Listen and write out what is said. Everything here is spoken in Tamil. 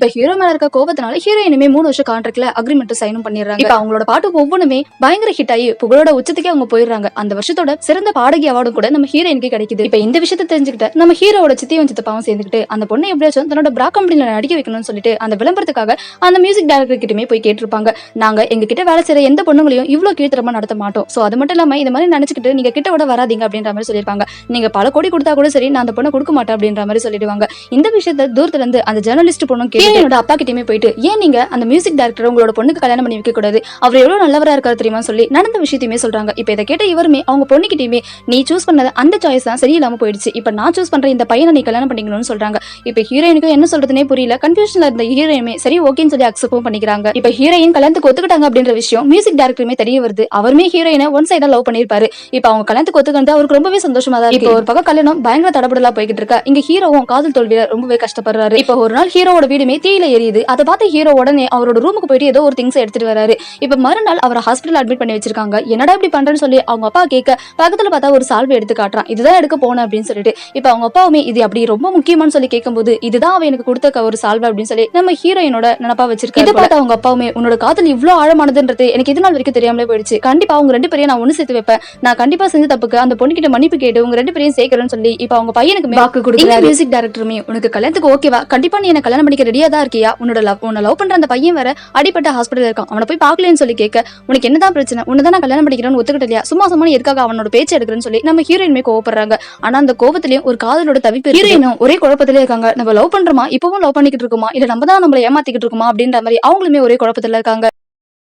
இப்ப ஹீரோ மேல இருக்க கோபத்தினால ஹீரோயினுமே 3 வருஷம் கான்ட்ராக்ட்ல அக்ரிமெண்ட் சைனும் பண்ணிடுறாங்க. இப்ப அவங்களோட பாட்டு ஒவ்வொன்றுமே பயங்கர ஹிட் ஆகி புகழோட உச்சத்துக்கே அவங்க போயிடுறாங்க. அந்த வருஷத்தோட சிறந்த பாடகி அவார்டும் கூட நம்ம ஹீரோயினுக்கு கிடைக்குது. இப்ப இந்த விஷயத்தை தெரிஞ்சுக்கிட்ட நம்ம ஹீரோட சித்தியும் சித்தப்பாவும் சேர்ந்துக்கிட்டு அந்த பொண்ணை எப்படியாச்சும் தன்னோட பிரா கம்பெனில நடிக்க வைக்கணும்னு சொல்லிட்டு அந்த விளம்பரத்துக்காக அந்த மியூசிக் டைரக்டர் கிட்டமே போய் கேட்டிருப்பாங்க. நாங்க எங்க கிட்ட வேலை செய்யற எந்த பொண்ணுங்களையும் இவ்வளவு கீழ்த்தரமா நடத்த மாட்டோம். சோ அது மட்டும் இல்லாம இந்த மாதிரி நினைச்சுக்கிட்டு நீங்க கிட்ட விட வராதீங்க அப்படின்ற மாதிரி சொல்லிருப்பாங்க. நீங்க பல கோடி கொடுத்தா கூட சரி நான் அந்த பொண்ணை கொடுக்க மாட்டேன் அப்படின்ற மாதிரி சொல்லிடுவாங்க. இந்த விஷயத்தை தூரத்துல இருந்து அந்த ஜெர்னலிஸ்ட் பொண்ணும் என்னோட அப்பா கிட்டயுமே போயிட்டு ஏன் நீங்க அந்த மியூசிக் டைரக்டர் உங்களோட பொண்ணுக்கு கல்யாணம் பண்ணி வைக்க கூடாது, அவர் எவ்வளவு நல்லவரா இருக்காரு தெரியுமா சொல்லி நடந்த விஷயத்தையுமே சொல்றாங்க. இப்ப இதை கேட்ட இவருமே அவங்க பொண்ணுகிட்டயுமே நீ சூஸ் பண்ணது அந்த சாய்ஸ் தான் சரியில்லாம போயிடுச்சு, இப்ப நான் சூஸ் பண்ற இந்த பையனை நீ கல்யாணம் பண்ணிக்கணும்னு சொல்றாங்க. இப்ப ஹீரோயினுக்கு என்ன சொல்றதுனே புரியல. கன்ஃபியூஷன்ல இருந்த ஹீரோயினுமே சரி ஓகேன்னு சொல்லி அக்செப்ட் பண்ணிக்கிறாங்க. இப்ப ஹீரோயின் கல்யாணத்துக்கு ஒத்துக்கிட்டாங்க அப்படின்ற விஷயம் மியூசிக் டைரக்டருமே தெரிய வருது. அவருமே ஹீரோயினை ஒன் சைடா லவ் பண்ணிருப்பாரு. இப்ப அவங்க கல்யாணத்துக்கு ஒத்துக்கிட்டு அவருக்கு ரொம்பவே சந்தோஷமா தான் இருக்கு. ஒரு பக்கம் கல்யாணம் பயங்கர தடபடலா போய்கிட்டு இருக்கா. இங்க ஹீரோவும் காதல் தோல்வியில ரொம்பவே கஷ்டப்படுறாரு. இப்ப ஒரு நாள் ஹீரோவோட வீடுமே தீயில எரியுது. அதை பார்த்து ஹீரோ உடனே அவரோட ரூமுக்கு போயிட்டு ஏதோ ஒரு திங்ஸ் எடுத்துட்டு வராரு. இப்ப மறுநாள் அவரை ஹாஸ்பிட்டல் அட்மிட் பண்ணி வச்சிருக்காங்க. என்னடா இப்படி பண்றேன்னு சொல்லி அவங்க அப்பா கேட்க பக்கத்துல பார்த்தா ஒரு சால்வை எடுத்து காட்டுறான். இதுதான் எடுக்க போனேன் அப்படின்னு சொல்லிட்டு இப்ப அவங்க அப்பாவுமே இது அப்படி ரொம்ப முக்கியமானு சொல்லி கேட்கும்போது இதுதான் அவன் எனக்கு கொடுத்த ஒரு சால்வை அப்படின்னு சொல்லி நம்ம ஹீரோயினோட நினைப்பா வச்சிருக்காரு. இதை பார்த்து அவங்க அப்பாவுமே உன்னோட காதல் இவ்வளவு ஆழமானதுன்றது எனக்கு இது நாள் வரைக்கும் தெரியாமலே போயிடுச்சு. கண்டிப்பா அவங்க 2 பேரையும் நான் ஒண்ணு சேர்த்து வைப்பேன். நான் கண்டிப்பா செஞ்ச தப்புக்கு அந்த பொண்ணு கிட்ட மன்னிப்பு கேட்டு உங்க 2 பேரையும் சேர்க்கிறேன்னு சொல்லி இப்ப அவங்க பையனுக்கு வாக்கு கொடுக்குறாரு. மியூசிக் டைரக்டருமே உனக்கு கல்யாணத்துக்கு ஓகேவா, கண்டிப்பா நீ என்ன கல்யாணம் பண்ணிக்க ரெடியா தான் இருக்கியா, உன்னை லவ் பண்ற அந்த பையன் வேற அடிப்பட்ட ஹாஸ்பிட்டல் இருக்கான், அவனை போய் பாக்கலன்னு சொல்லி கேட்க உனக்கு என்னதான் பிரச்சனை, உன்னதான் நான் கல்யாணம் பண்ணிக்கிறேன்னு ஒத்துக்கிட்டு இல்லையா, சும்மா சும்மா எதுக்காக அவனோட பேச்சு எடுக்கிறேன்னு சொல்லி நம்ம ஹீரோயினுமே கோவப்படுறாங்க. ஆனா அந்த கோபத்திலயும் ஒரு காதலோட தவிப்பு. ஹீரோயினும் ஒரே குழப்பத்திலே இருக்காங்க. நம்ம லவ் பண்றோமா, இப்பவும் லவ் பண்ணிக்கிட்டு இருக்குமா, இல்ல நம்ம தான் நம்மள ஏமாத்திக்கிட்டு இருக்குமா அப்படின்ற மாதிரி அவங்களுமே ஒரே குழப்பத்துல இருக்காங்க.